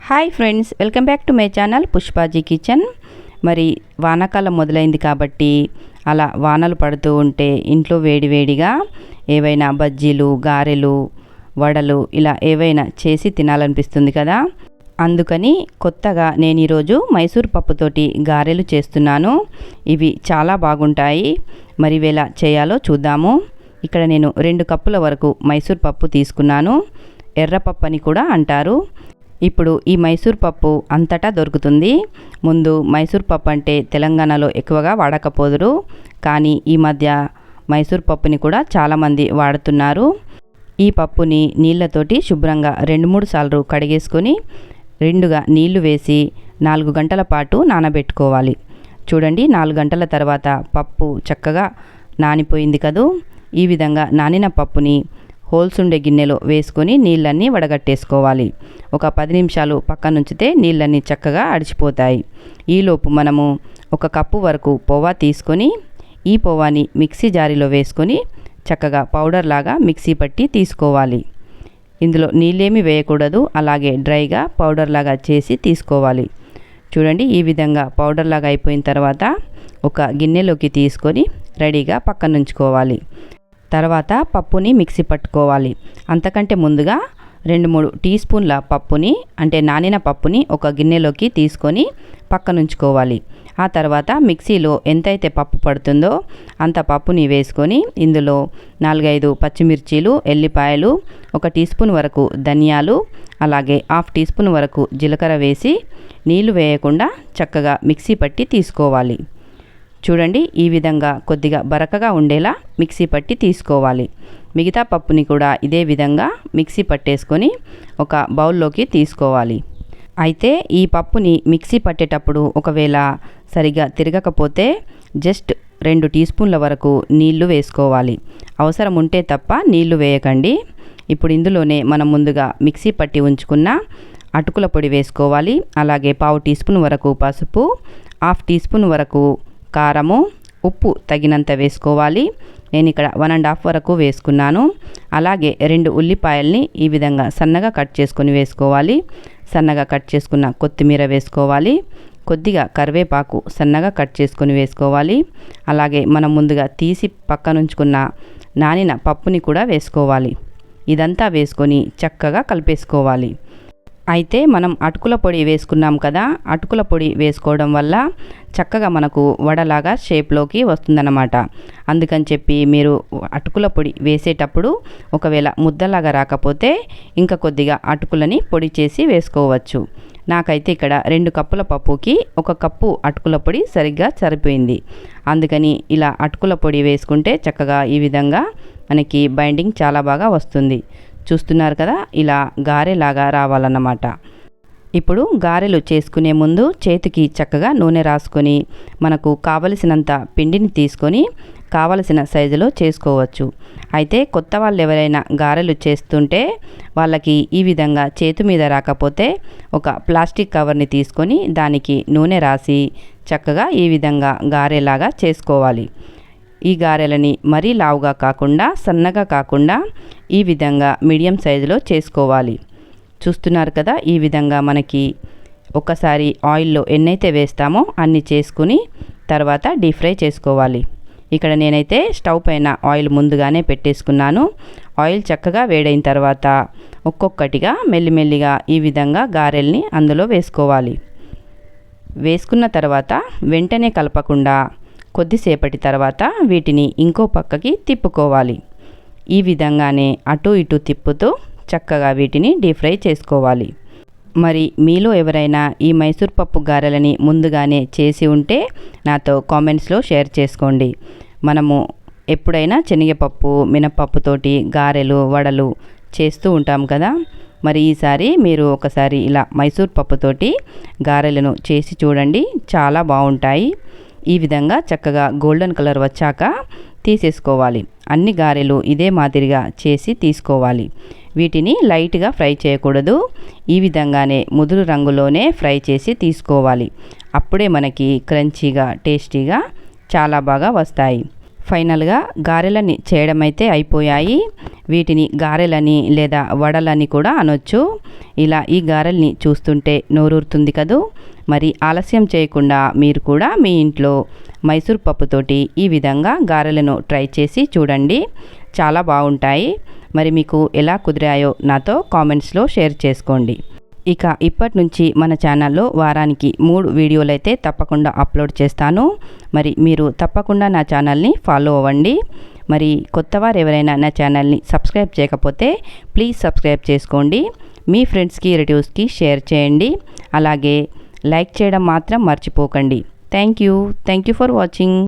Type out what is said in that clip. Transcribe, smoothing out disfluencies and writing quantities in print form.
Hi friends, welcome back to my channel Pushpaji kitchen. మరి వానాకాలం మొదలైంది కాబట్టి అలా వానలు పడుతూ ఉంటే ఇంట్లో వేడివేడిగా ఏవైనా బజ్జీలు, గారెలు, వడలు ఇలా ఏవైనా చేసి తినాలనిపిస్తుంది కదా. అందుకని కొత్తగా నేను ఈరోజు మైసూర్ పప్పుతోటి గారెలు చేస్తున్నాను. ఇవి చాలా బాగుంటాయి. మరి ఇవి ఎలా చేయాలో చూద్దాము. ఇక్కడ నేను 2 కప్పుల వరకు మైసూర్ పప్పు తీసుకున్నాను. ఎర్రపప్పు అని కూడా అంటారు. ఇప్పుడు ఈ మైసూర్ పప్పు అంతటా దొరుకుతుంది. ముందు మైసూర్ పప్పు అంటే తెలంగాణలో ఎక్కువగా వాడకపోదురు, కానీ ఈ మధ్య మైసూర్ పప్పుని కూడా చాలామంది వాడుతున్నారు. ఈ పప్పుని నీళ్ళతోటి శుభ్రంగా 2-3 సార్లు కడిగేసుకొని రెండుగా నీళ్లు వేసి 4 గంటల పాటు నానబెట్టుకోవాలి. చూడండి, 4 గంటల తర్వాత పప్పు చక్కగా నానిపోయింది కదూ. ఈ విధంగా నానిన పప్పుని హోల్స్ ఉండే గిన్నెలో వేసుకొని నీళ్ళన్నీ వడగట్టేసుకోవాలి. ఒక 10 నిమిషాలు పక్కన ఉంచితే నీళ్ళన్నీ చక్కగా అడిచిపోతాయి. ఈలోపు మనము 1 కప్పు వరకు పొవా తీసుకొని ఈ పొవాని మిక్సీ జారీలో వేసుకొని చక్కగా పౌడర్ లాగా మిక్సీ పట్టి తీసుకోవాలి. ఇందులో నీళ్ళేమి వేయకూడదు, అలాగే డ్రైగా పౌడర్ లాగా చేసి తీసుకోవాలి. చూడండి, ఈ విధంగా పౌడర్ లాగా అయిపోయిన తర్వాత ఒక గిన్నెలోకి తీసుకొని రెడీగా పక్కన ఉంచుకోవాలి. తర్వాత పప్పుని మిక్సీ పట్టుకోవాలి. అంతకంటే ముందుగా 2-3 టీ స్పూన్ల పప్పుని అంటే నానిన పప్పుని ఒక గిన్నెలోకి తీసుకొని పక్కన ఉంచుకోవాలి. ఆ తర్వాత మిక్సీలో ఎంతైతే పప్పు పడుతుందో అంత పప్పుని వేసుకొని ఇందులో 4-5 పచ్చిమిర్చీలు, ఎల్లిపాయలు, 1 టీ స్పూన్ వరకు ధనియాలు, అలాగే 1/2 టీ స్పూన్ వరకు జీలకర్ర వేసి నీళ్లు వేయకుండా చక్కగా మిక్సీ పట్టి తీసుకోవాలి. చూడండి, ఈ విధంగా కొద్దిగా బరకగా ఉండేలా మిక్సీ పట్టి తీసుకోవాలి. మిగతా పప్పుని కూడా ఇదే విధంగా మిక్సీ పట్టేసుకొని ఒక బౌల్లోకి తీసుకోవాలి. అయితే ఈ పప్పుని మిక్సీ పట్టేటప్పుడు ఒకవేళ సరిగా తిరగకపోతే జస్ట్ 2 టీ స్పూన్ల వరకు నీళ్లు వేసుకోవాలి. అవసరం ఉంటే తప్ప నీళ్లు వేయకండి. ఇప్పుడు ఇందులోనే మనం ముందుగా మిక్సీ పట్టి ఉంచుకున్న అటుకుల పొడి వేసుకోవాలి. అలాగే 1/2 టీ స్పూన్ వరకు పసుపు, 1/2 టీ స్పూన్ వరకు కారము, ఉప్పు తగినంత వేసుకోవాలి. నేను ఇక్కడ 1½ వరకు వేసుకున్నాను. అలాగే 2 ఉల్లిపాయల్ని ఈ విధంగా సన్నగా కట్ చేసుకొని వేసుకోవాలి. సన్నగా కట్ చేసుకున్న కొత్తిమీర వేసుకోవాలి. కొద్దిగా కరివేపాకు సన్నగా కట్ చేసుకొని వేసుకోవాలి. అలాగే మనం ముందుగా తీసి పక్కనుంచుకున్న నానిన పప్పుని కూడా వేసుకోవాలి. ఇదంతా వేసుకొని చక్కగా కలిపేసుకోవాలి. అయితే మనం అటుకుల పొడి వేసుకున్నాం కదా, అటుకుల పొడి వేసుకోవడం వల్ల చక్కగా మనకు వడలాగా షేప్లోకి వస్తుందన్నమాట. అందుకని చెప్పి మీరు అటుకుల పొడి వేసేటప్పుడు ఒకవేళ ముద్దలాగా రాకపోతే ఇంకా కొద్దిగా అటుకులని పొడి చేసి వేసుకోవచ్చు. నాకైతే ఇక్కడ 2 కప్పుల పప్పుకి 1 కప్పు అటుకుల పొడి సరిగ్గా సరిపోయింది. అందుకని ఇలా అటుకుల పొడి వేసుకుంటే చక్కగా ఈ విధంగా మనకి బైండింగ్ చాలా బాగా వస్తుంది. చూస్తున్నారు కదా, ఇలా గారెలాగా రావాలన్నమాట. ఇప్పుడు గారెలు చేసుకునే ముందు చేతికి చక్కగా నూనె రాసుకొని మనకు కావలసినంత పిండిని తీసుకొని కావలసిన సైజులో చేసుకోవచ్చు. అయితే కొత్త వాళ్ళు ఎవరైనా గారెలు చేస్తుంటే వాళ్ళకి ఈ విధంగా చేతి మీద రాకపోతే ఒక ప్లాస్టిక్ కవర్ని తీసుకొని దానికి నూనె రాసి చక్కగా ఈ విధంగా గారెలాగా చేసుకోవాలి. ఈ గారెలని మరీ లావుగా కాకుండా సన్నగా కాకుండా ఈ విధంగా మీడియం సైజులో చేసుకోవాలి. చూస్తున్నారు కదా, ఈ విధంగా మనకి ఒకసారి ఆయిల్లో ఎన్నైతే వేస్తామో అన్ని చేసుకుని తర్వాత డీప్ ఫ్రై చేసుకోవాలి. ఇక్కడ నేనైతే స్టవ్ పైన ఆయిల్ ముందుగానే పెట్టేసుకున్నాను. ఆయిల్ చక్కగా వేడైన తర్వాత ఒక్కొక్కటిగా మెల్లిమెల్లిగా ఈ విధంగా గారెల్ని అందులో వేసుకోవాలి. వేసుకున్న తర్వాత వెంటనే కలపకుండా కొద్దిసేపటి తర్వాత వీటిని ఇంకో పక్కకి తిప్పుకోవాలి. ఈ విధంగానే అటు ఇటు తిప్పుతూ చక్కగా వీటిని డీప్ ఫ్రై చేసుకోవాలి. మరి మీలో ఎవరైనా ఈ మైసూర్ పప్పు గారెలని ముందుగానే చేసి ఉంటే నాతో కామెంట్స్లో షేర్ చేసుకోండి. మనము ఎప్పుడైనా శనగపప్పు, మినపప్పుతోటి గారెలు, వడలు చేస్తూ ఉంటాం కదా. మరి ఈసారి మీరు ఒకసారి ఇలా మైసూర్ పప్పుతోటి గారెలను చేసి చూడండి, చాలా బాగుంటాయి. ఈ విధంగా చక్కగా గోల్డెన్ కలర్ వచ్చాక తీసేసుకోవాలి. అన్ని గారెలు ఇదే మాదిరిగా చేసి తీసుకోవాలి. వీటిని లైట్గా ఫ్రై చేయకూడదు. ఈ విధంగానే ముదురు రంగులోనే ఫ్రై చేసి తీసుకోవాలి. అప్పుడే మనకి క్రంచీగా, టేస్టీగా చాలా బాగా వస్తాయి. ఫైనల్గా గారెలని చేయడం అయితే అయిపోయాయి. వీటిని గారెలని లేదా వడలని కూడా అనొచ్చు. ఇలా ఈ గారెల్ని చూస్తుంటే నోరూరుతుంది కదూ. మరి ఆలస్యం చేయకుండా మీరు కూడా మీ ఇంట్లో మైసూర్ పప్పుతోటి ఈ విధంగా గారెలను ట్రై చేసి చూడండి, చాలా బాగుంటాయి. మరి మీకు ఎలా కుదిరాయో నాతో కామెంట్స్లో షేర్ చేసుకోండి. ఇక ఇప్పటి నుంచి మన ఛానల్లో వారానికి 3 వీడియోలు అయితే తప్పకుండా అప్లోడ్ చేస్తాను. మరి మీరు తప్పకుండా నా ఛానల్ని ఫాలో అవ్వండి. మరి కొత్తవారు ఎవరైనా నా ఛానల్ని సబ్స్క్రైబ్ చేయకపోతే ప్లీజ్ సబ్స్క్రైబ్ చేసుకోండి. మీ ఫ్రెండ్స్కి రిలేటివ్స్కి షేర్ చేయండి. అలాగే లైక్ చేయడం మాత్రం మర్చిపోకండి. Thank you for watching.